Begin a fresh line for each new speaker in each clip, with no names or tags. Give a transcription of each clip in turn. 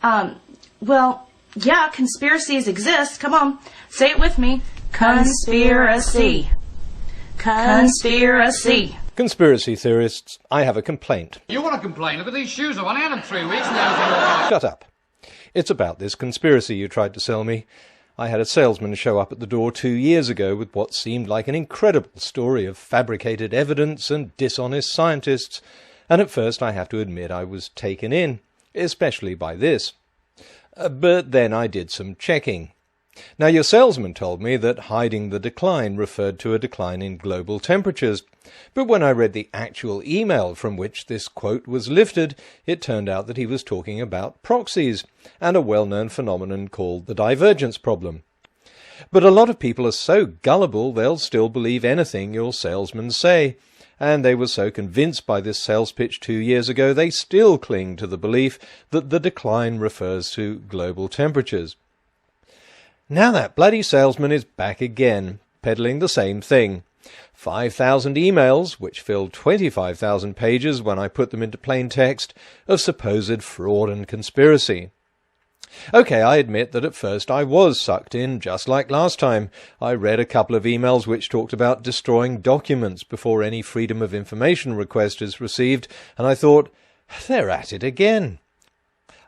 Well, yeah, conspiracies exist. Come on, say it with me. Conspiracy. Conspiracy.
Conspiracy theorists, I have a complaint.
You want to complain? Look at these shoes. I've only had them 3 weeks now.
Shut up. It's about this conspiracy you tried to sell me. I had a salesman show up at the door 2 years ago with what seemed like an incredible story of fabricated evidence and dishonest scientists, and at first I have to admit I was taken in, especially by this. But then I did some checking. Now, your salesman told me that hiding the decline referred to a decline in global temperatures, but when I read the actual email from which this quote was lifted, it turned out that he was talking about proxies and a well-known phenomenon called the divergence problem. But a lot of people are so gullible they'll still believe anything your salesmen say, and they were so convinced by this sales pitch 2 years ago they still cling to the belief that the decline refers to global temperatures. Now that bloody salesman is back again, peddling the same thing. 5,000 emails, which filled 25,000 pages when I put them into plain text, of supposed fraud and conspiracy. OK, I admit that at first I was sucked in, just like last time. I read a couple of emails which talked about destroying documents before any Freedom of Information request is received, and I thought, they're at it again.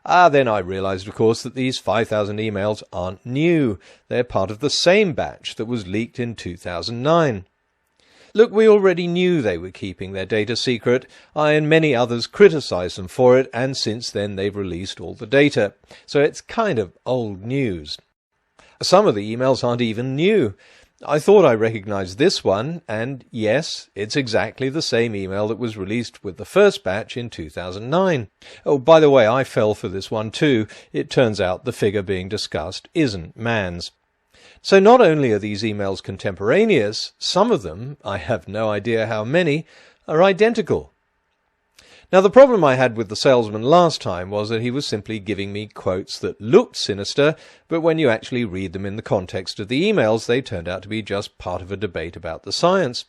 Then I realised, of course, that these 5,000 emails aren't new. They're part of the same batch that was leaked in 2009. Look, we already knew they were keeping their data secret. I and many others criticised them for it, and since then they've released all the data. So it's kind of old news. Some of the emails aren't even new. I thought I recognised this one, and yes, it's exactly the same email that was released with the first batch in 2009. Oh, by the way, I fell for this one too. It turns out the figure being discussed isn't man's. So not only are these emails contemporaneous, some of them, I have no idea how many, are identical. Now, the problem I had with the salesman last time was that he was simply giving me quotes that looked sinister, but when you actually read them in the context of the emails, they turned out to be just part of a debate about the science.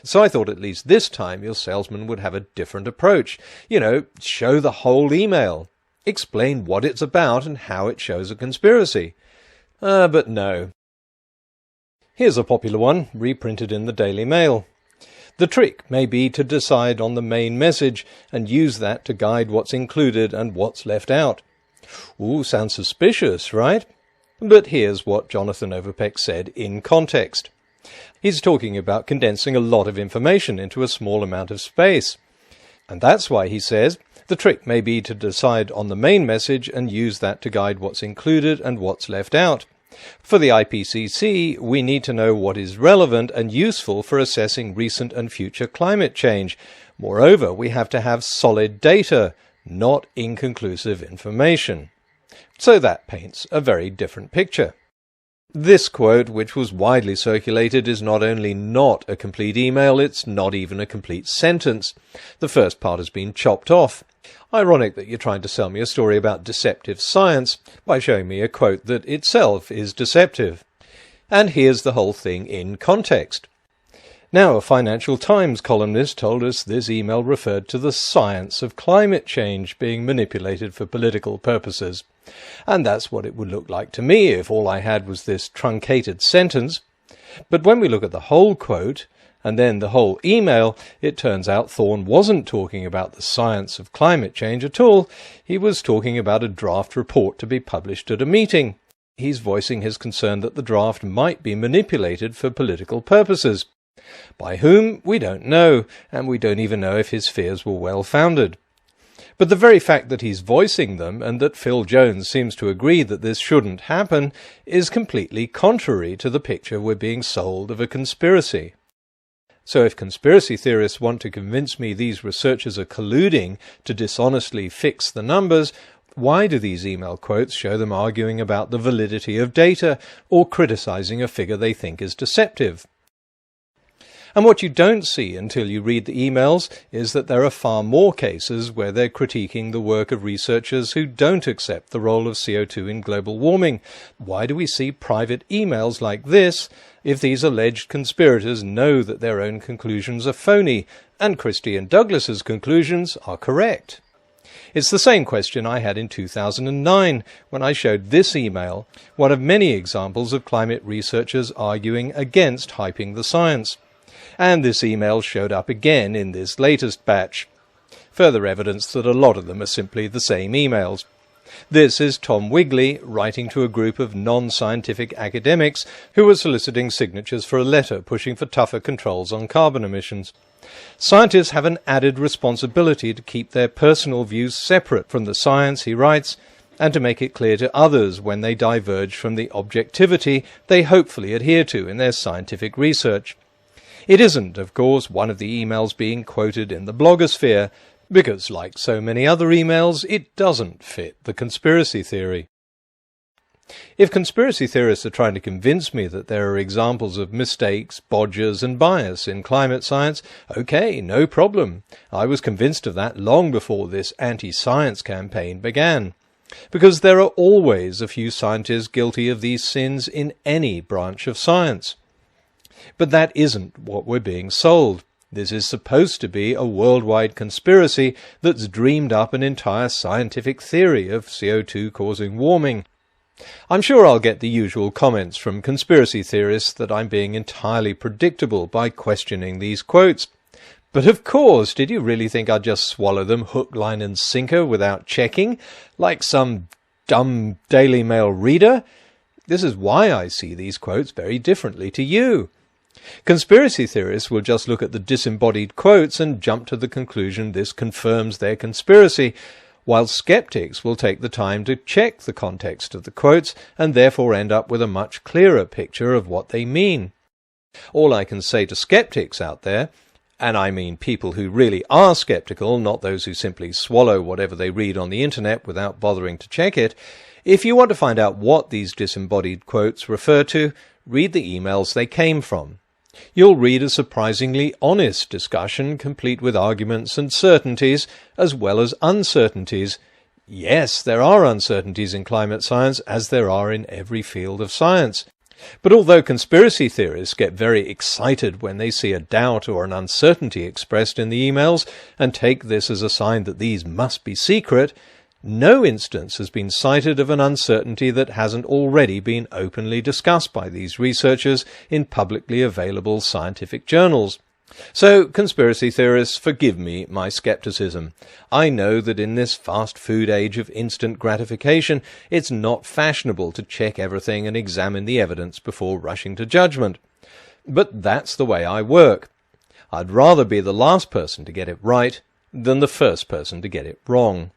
So I thought at least this time your salesman would have a different approach. You know, show the whole email. Explain what it's about and how it shows a conspiracy. But no. Here's a popular one, reprinted in the Daily Mail. The trick may be to decide on the main message and use that to guide what's included and what's left out. Ooh, sounds suspicious, right? But here's what Jonathan Overpeck said in context. He's talking about condensing a lot of information into a small amount of space. And that's why he says, the trick may be to decide on the main message and use that to guide what's included and what's left out. For the IPCC, we need to know what is relevant and useful for assessing recent and future climate change. Moreover, we have to have solid data, not inconclusive information. So that paints a very different picture. This quote, which was widely circulated, is not only not a complete email, it's not even a complete sentence. The first part has been chopped off. Ironic that you're trying to sell me a story about deceptive science by showing me a quote that itself is deceptive. And here's the whole thing in context. Now, a Financial Times columnist told us this email referred to the science of climate change being manipulated for political purposes. And that's what it would look like to me if all I had was this truncated sentence. But when we look at the whole quote, and then the whole email, it turns out Thorne wasn't talking about the science of climate change at all. He was talking about a draft report to be published at a meeting. He's voicing his concern that the draft might be manipulated for political purposes. By whom, we don't know, and we don't even know if his fears were well-founded. But the very fact that he's voicing them, and that Phil Jones seems to agree that this shouldn't happen, is completely contrary to the picture we're being sold of a conspiracy. So if conspiracy theorists want to convince me these researchers are colluding to dishonestly fix the numbers, why do these email quotes show them arguing about the validity of data or criticizing a figure they think is deceptive? And what you don't see until you read the emails is that there are far more cases where they're critiquing the work of researchers who don't accept the role of CO2 in global warming. Why do we see private emails like this if these alleged conspirators know that their own conclusions are phony and Christie and Douglas's conclusions are correct? It's the same question I had in 2009 when I showed this email, one of many examples of climate researchers arguing against hyping the science. And this email showed up again in this latest batch. Further evidence that a lot of them are simply the same emails. This is Tom Wigley writing to a group of non-scientific academics who were soliciting signatures for a letter pushing for tougher controls on carbon emissions. Scientists have an added responsibility to keep their personal views separate from the science, he writes, and to make it clear to others when they diverge from the objectivity they hopefully adhere to in their scientific research. It isn't, of course, one of the emails being quoted in the blogosphere, because, like so many other emails, it doesn't fit the conspiracy theory. If conspiracy theorists are trying to convince me that there are examples of mistakes, bodgers and bias in climate science, okay, no problem. I was convinced of that long before this anti-science campaign began. Because there are always a few scientists guilty of these sins in any branch of science. But that isn't what we're being sold. This is supposed to be a worldwide conspiracy that's dreamed up an entire scientific theory of CO2 causing warming. I'm sure I'll get the usual comments from conspiracy theorists that I'm being entirely predictable by questioning these quotes. But of course, did you really think I'd just swallow them hook, line and sinker without checking, like some dumb Daily Mail reader? This is why I see these quotes very differently to you. Conspiracy theorists will just look at the disembodied quotes and jump to the conclusion this confirms their conspiracy, while skeptics will take the time to check the context of the quotes and therefore end up with a much clearer picture of what they mean. All I can say to skeptics out there, and I mean people who really are skeptical, not those who simply swallow whatever they read on the internet without bothering to check it, if you want to find out what these disembodied quotes refer to, read the emails they came from. You'll read a surprisingly honest discussion, complete with arguments and certainties, as well as uncertainties. Yes, there are uncertainties in climate science, as there are in every field of science. But although conspiracy theorists get very excited when they see a doubt or an uncertainty expressed in the emails, and take this as a sign that these must be secret, no instance has been cited of an uncertainty that hasn't already been openly discussed by these researchers in publicly available scientific journals. So, conspiracy theorists, forgive me my skepticism. I know that in this fast food age of instant gratification, it's not fashionable to check everything and examine the evidence before rushing to judgment. But that's the way I work. I'd rather be the last person to get it right than the first person to get it wrong.